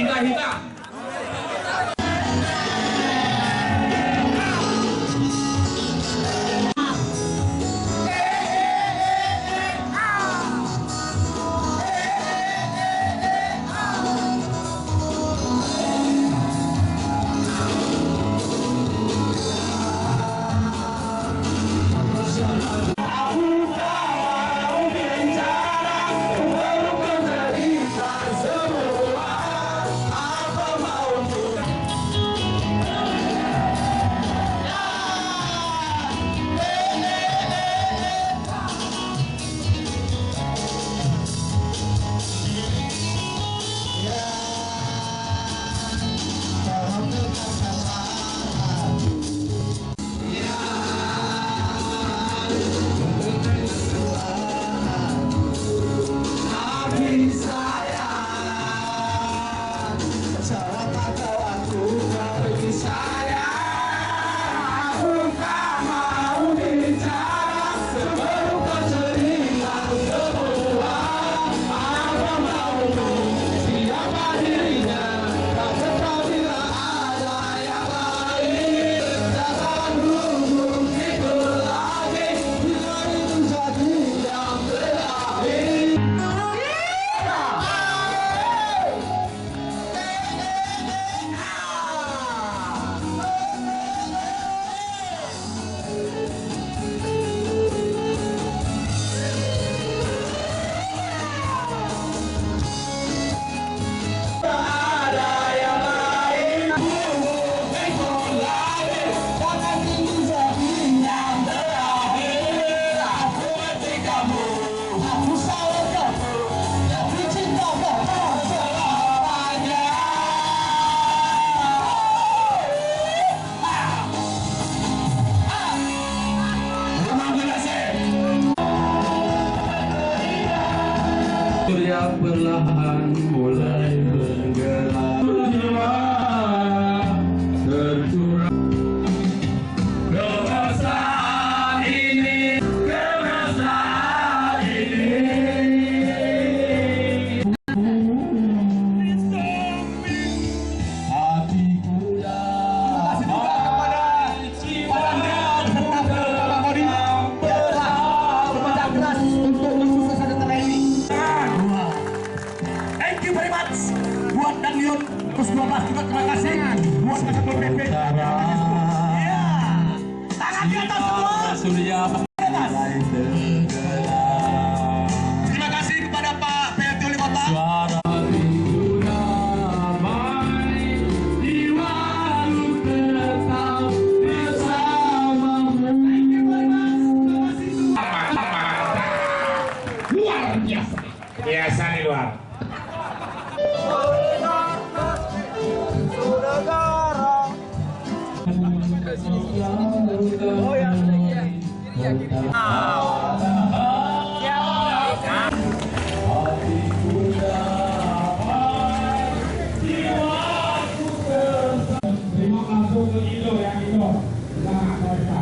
Indra Hita. Surya perlahan mulai bergerak, jiwa tercurah. Kemesraan ini, kemesraan ini, hatiku yang kepada keras untuk mensukseskan acara ini. Thank you very much buat Danlion terus 12 juga terima kasih buat Ketua PP. Iya, tangan di atas semua. Surya mulai bergerak. Terima kasih kepada Pak PRT Wali Kota. Suara rindu damai di waktu tetap bersamamu. Thank you very much. Terima kasih. Luar biasa. Biasa di luar. Oh ya, iya. Terima kasih untuk Indo yang Indo. Nah, mereka.